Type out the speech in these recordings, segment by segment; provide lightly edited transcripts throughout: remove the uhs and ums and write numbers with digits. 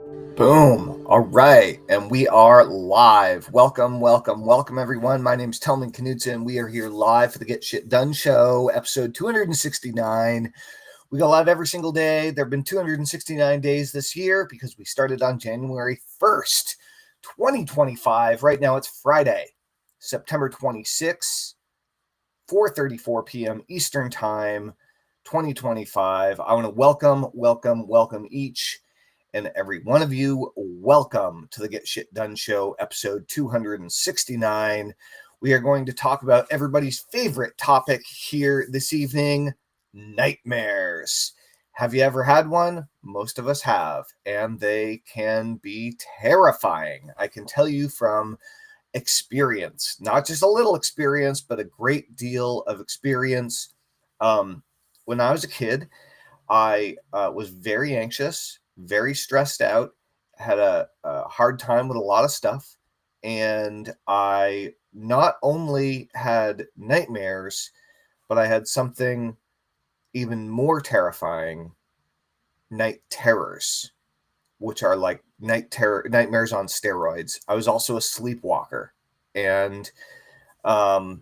Boom. All right. And we are live. Welcome, everyone. My name's Tellman Knudsen. We are here live for the Get Shit Done Show, episode 269. We go live every single day. There have been 269 days this year because we started on January 1st, 2025. Right now it's Friday, September 26th, 4:34 p.m. Eastern Time, 2025. I want to welcome each and every one of you. Welcome to the Get Shit Done Show, episode 269. We are going to talk about everybody's favorite topic here this evening, nightmares. Have you ever had one? Most of us have, and they can be terrifying. I can tell you from experience, not just a little experience, but a great deal of experience. When I was a kid, I was very anxious, very stressed out, had a hard time with a lot of stuff. And I not only had nightmares, but I had something even more terrifying, night terrors, which are like nightmares on steroids. I was also a sleepwalker. And I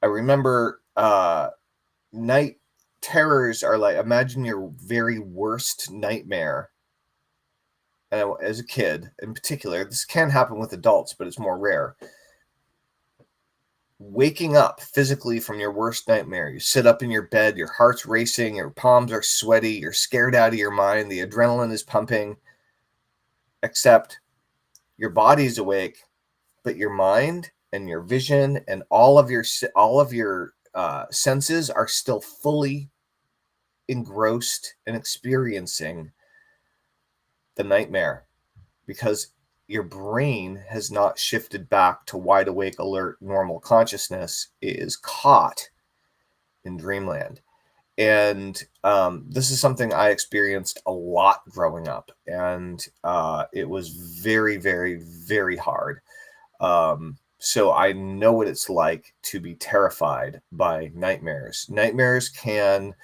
remember night terrors are like, imagine your very worst nightmare. And as a kid in particular, this can happen with adults, but it's more rare. Waking up physically from your worst nightmare. You sit up in your bed, your heart's racing, your palms are sweaty, you're scared out of your mind, the adrenaline is pumping, except your body's awake, but your mind and your vision and all of your senses are still fully engrossed and experiencing the nightmare, because your brain has not shifted back to wide awake, alert, normal consciousness. It is caught in dreamland. And this is something I experienced a lot growing up, and it was very, very, very hard. So I know what it's like to be terrified by nightmares. Nightmares can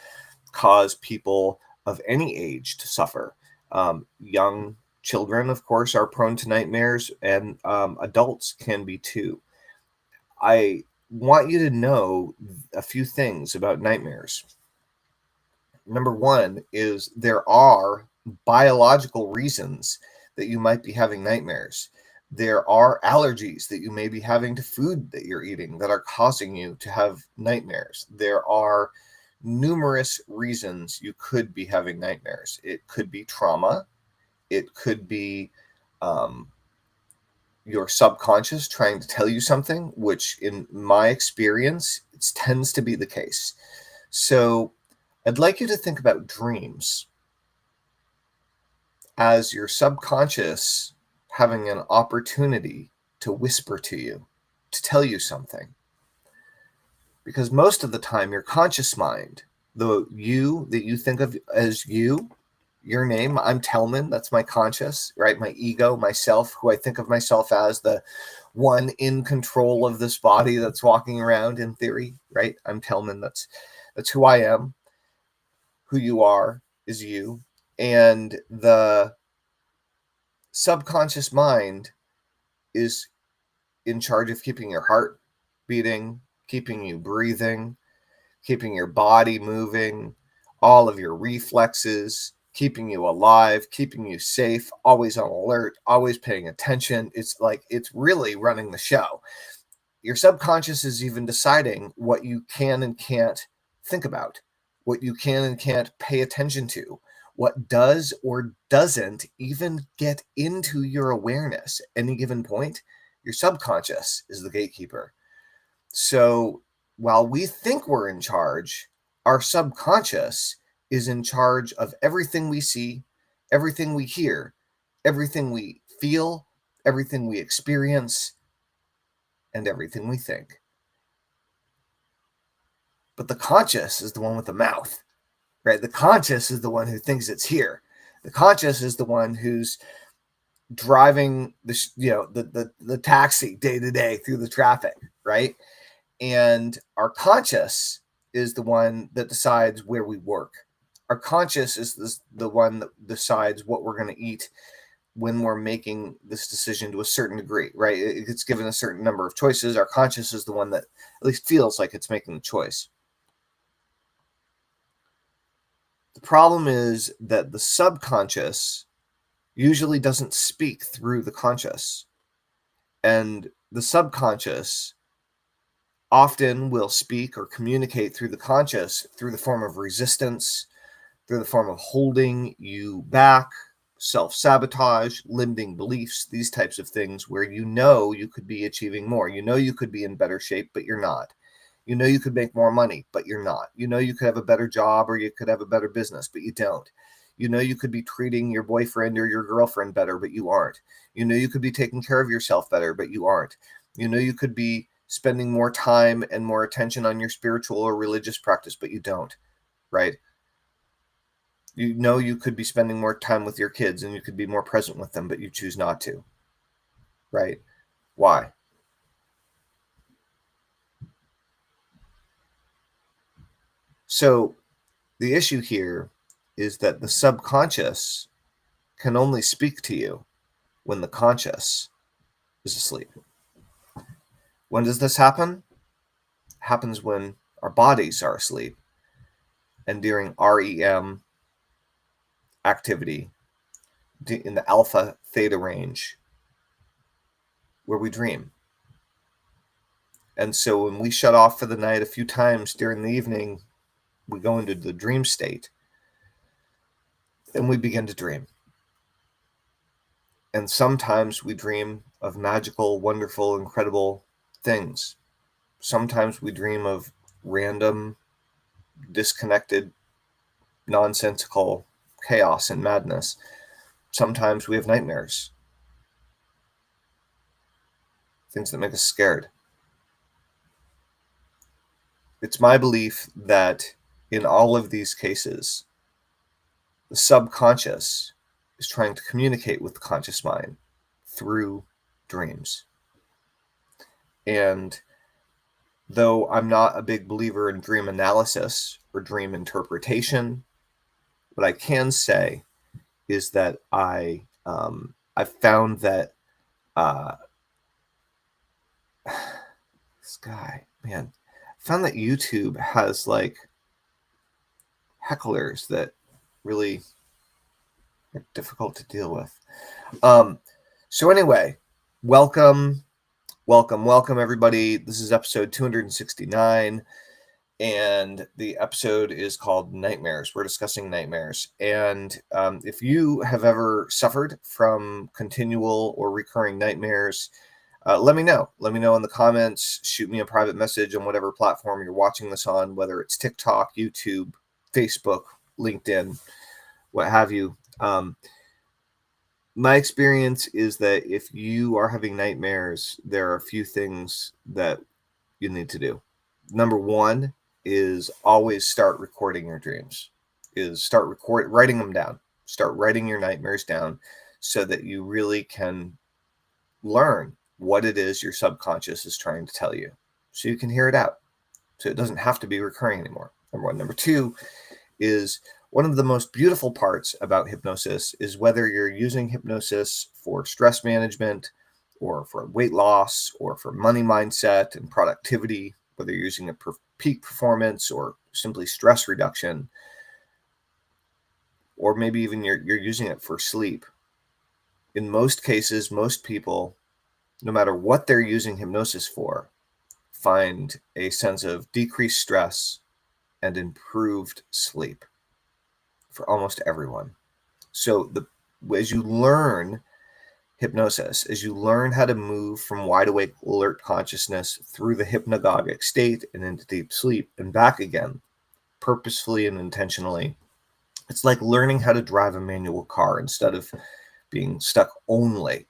cause people of any age to suffer. Young children, of course, are prone to nightmares, and adults can be too. I want you to know a few things about nightmares. Number one is there are biological reasons that you might be having nightmares. There are allergies that you may be having to food that you're eating that are causing you to have nightmares. There are numerous reasons you could be having nightmares. It could be trauma. It could be your subconscious trying to tell you something, which in my experience, it tends to be the case. So I'd like you to think about dreams as your subconscious having an opportunity to whisper to you, to tell you something. Because most of the time, your conscious mind, the you that you think of as you, your name, I'm Tellman, that's my conscious, right? My ego, myself, who I think of myself as the one in control of this body that's walking around in theory, right? I'm Tellman, that's who I am. Who you are is you. And the subconscious mind is in charge of keeping your heart beating, keeping you breathing, keeping your body moving, all of your reflexes, keeping you alive, keeping you safe, always on alert, always paying attention. It's like it's really running the show. Your subconscious is even deciding what you can and can't think about, what you can and can't pay attention to, what does or doesn't even get into your awareness at any given point. Your subconscious is the gatekeeper. So while we think we're in charge, our subconscious is in charge of everything we see, everything we hear, everything we feel, everything we experience, and everything we think. But the conscious is the one with the mouth, right? The conscious is the one who thinks it's here. The conscious is the one who's driving the taxi day to day through the traffic, right? And our conscious is the one that decides where we work, Our conscious is the one that decides what we're going to eat when we're making this decision to a certain degree, right? It gets given a certain number of choices. Our conscious is the one that at least feels like it's making the choice. The problem is that the subconscious usually doesn't speak through the conscious. And the subconscious often will speak or communicate through the conscious through the form of resistance, through the form of holding you back, self-sabotage, limiting beliefs, these types of things where you could be achieving more. You could be in better shape, but you're not. You could make more money, but you're not. You could have a better job or you could have a better business, but you don't. You could be treating your boyfriend or your girlfriend better, but you aren't. You could be taking care of yourself better, but you aren't. You could be spending more time and more attention on your spiritual or religious practice, but you don't, right? You could be spending more time with your kids and you could be more present with them, but you choose not to, right? Why? So the issue here is that the subconscious can only speak to you when the conscious is asleep. When does this happen? It happens when our bodies are asleep and during REM activity in the alpha theta range where we dream. And so when we shut off for the night a few times during the evening, we go into the dream state and we begin to dream. And sometimes we dream of magical, wonderful, incredible things. Sometimes we dream of random, disconnected, nonsensical chaos and madness. Sometimes we have nightmares, things that make us scared. It's my belief that in all of these cases, the subconscious is trying to communicate with the conscious mind through dreams. And though I'm not a big believer in dream analysis or dream interpretation, what I can say is that I found that this guy, man, I found that YouTube has like hecklers that really are difficult to deal with. So anyway, welcome everybody. This is episode 269 and the episode is called Nightmares. We're discussing nightmares. And if you have ever suffered from continual or recurring nightmares, let me know. Let me know in the comments. Shoot me a private message on whatever platform you're watching this on, whether it's TikTok, YouTube, Facebook, LinkedIn, what have you. My experience is that if you are having nightmares, there are a few things that you need to do. Number one is always start recording your dreams. Writing them down. Start writing your nightmares down so that you really can learn what it is your subconscious is trying to tell you, so you can hear it out, so it doesn't have to be recurring anymore. Number one. Number two is one of the most beautiful parts about hypnosis is whether you're using hypnosis for stress management or for weight loss or for money mindset and productivity, whether you're using it for peak performance or simply stress reduction, or maybe even you're using it for sleep. In most cases, most people, no matter what they're using hypnosis for, find a sense of decreased stress and improved sleep for almost everyone. So as you learn hypnosis, as you learn how to move from wide awake alert consciousness through the hypnagogic state and into deep sleep and back again, purposefully and intentionally, it's like learning how to drive a manual car instead of being stuck only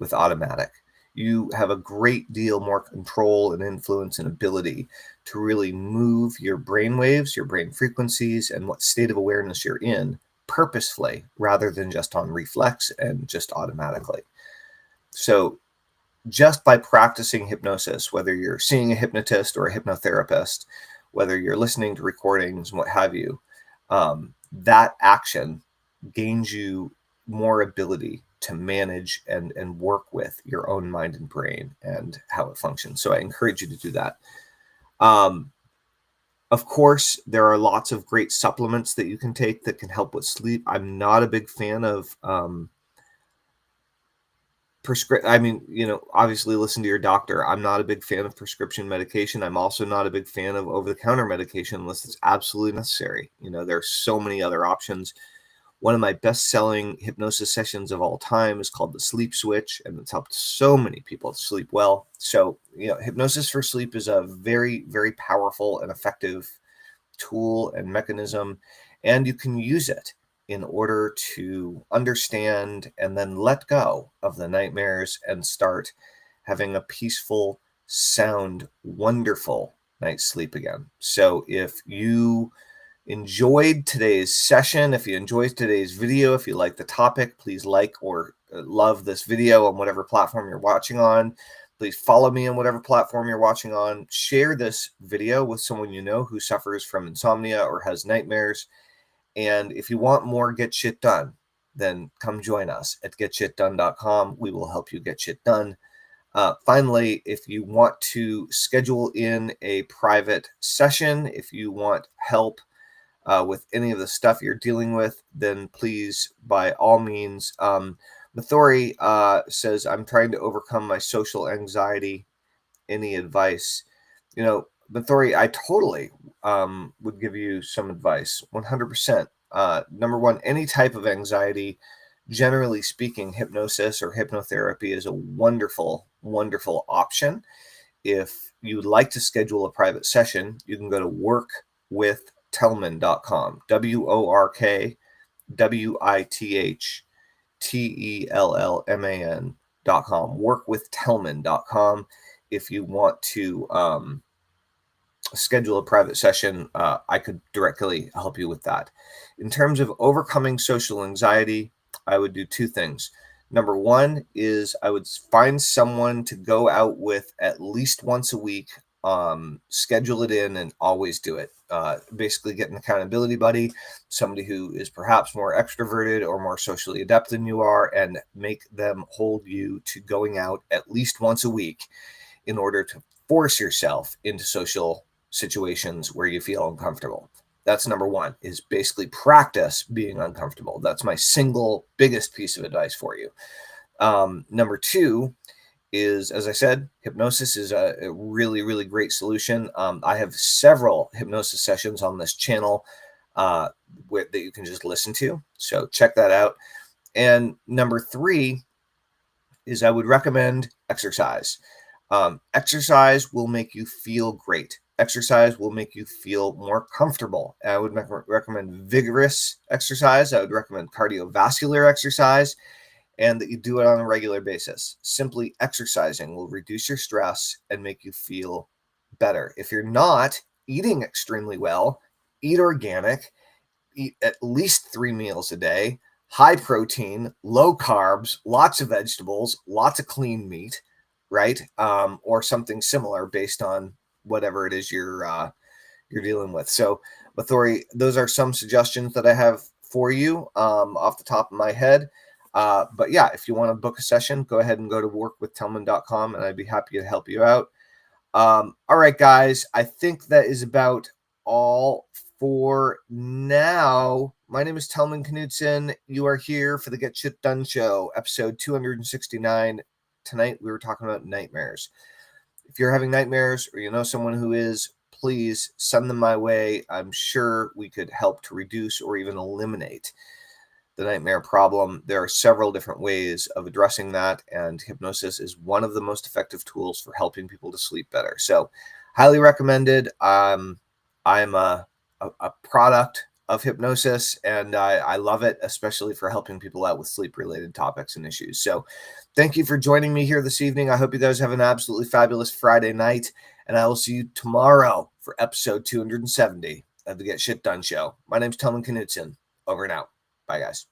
with automatic. You have a great deal more control and influence and ability to really move your brain waves, your brain frequencies, and what state of awareness you're in purposefully rather than just on reflex and just automatically. So just by practicing hypnosis, whether you're seeing a hypnotist or a hypnotherapist, whether you're listening to recordings and what have you, that action gains you more ability to manage and work with your own mind and brain and how it functions. So I encourage you to do that. Of course, there are lots of great supplements that you can take that can help with sleep. I'm not a big fan of obviously listen to your doctor. I'm not a big fan of prescription medication. I'm also not a big fan of over-the-counter medication unless it's absolutely necessary. There are so many other options. One of my best-selling hypnosis sessions of all time is called the Sleep Switch, and it's helped so many people sleep well. So, hypnosis for sleep is a very, very powerful and effective tool and mechanism, and you can use it in order to understand and then let go of the nightmares and start having a peaceful, sound, wonderful night's sleep again. So if you enjoyed today's session, if you enjoyed today's video, if you like the topic, please like or love this video on whatever platform you're watching on. Please follow me on whatever platform you're watching on. Share this video with someone you know who suffers from insomnia or has nightmares. And if you want more Get Shit Done, then come join us at getshitdone.com. We will help you get shit done. Finally, if you want to schedule in a private session, if you want help with any of the stuff you're dealing with, then please, by all means, Mathori says, I'm trying to overcome my social anxiety. Any advice? Mathori, I totally would give you some advice, 100%. Number one, any type of anxiety, generally speaking, hypnosis or hypnotherapy is a wonderful, wonderful option. If you would like to schedule a private session, you can go to workwithtellman.com, workwithtellman.com, workwithtellman.com. If you want to schedule a private session, I could directly help you with that. In terms of overcoming social anxiety, I would do two things. Number one is I would find someone to go out with at least once a week, schedule it in and always do it. Basically get an accountability buddy, somebody who is perhaps more extroverted or more socially adept than you are, and make them hold you to going out at least once a week in order to force yourself into social situations where you feel uncomfortable. That's number one, is basically practice being uncomfortable. That's my single biggest piece of advice for you. Number two is, as I said, hypnosis is a really, really great solution. I have several hypnosis sessions on this channel that you can just listen to. So check that out. And number three is I would recommend exercise. Exercise will make you feel great. Exercise will make you feel more comfortable. I would recommend vigorous exercise. I would recommend cardiovascular exercise, and that you do it on a regular basis. Simply exercising will reduce your stress and make you feel better. If you're not eating extremely well, eat organic, eat at least 3 meals a day, high protein, low carbs, lots of vegetables, lots of clean meat, right? Or something similar based on whatever it is you're dealing with. So, Mathori, those are some suggestions that I have for you off the top of my head. But yeah, if you want to book a session, go ahead and go to workwithtellman.com, and I'd be happy to help you out. All right, guys, I think that is about all for now. My name is Tellman Knudsen. You are here for the Get Shit Done Show, episode 269. Tonight, we were talking about nightmares. If you're having nightmares or you know someone who is, please send them my way. I'm sure we could help to reduce or even eliminate the nightmare problem. There are several different ways of addressing that, and hypnosis is one of the most effective tools for helping people to sleep better. So, highly recommended. I'm a product of hypnosis, and I love it, especially for helping people out with sleep-related topics and issues. So, thank you for joining me here this evening. I hope you guys have an absolutely fabulous Friday night, and I will see you tomorrow for episode 270 of the Get Shit Done Show. My name's Tellman Knudsen. Over and out. Bye, guys.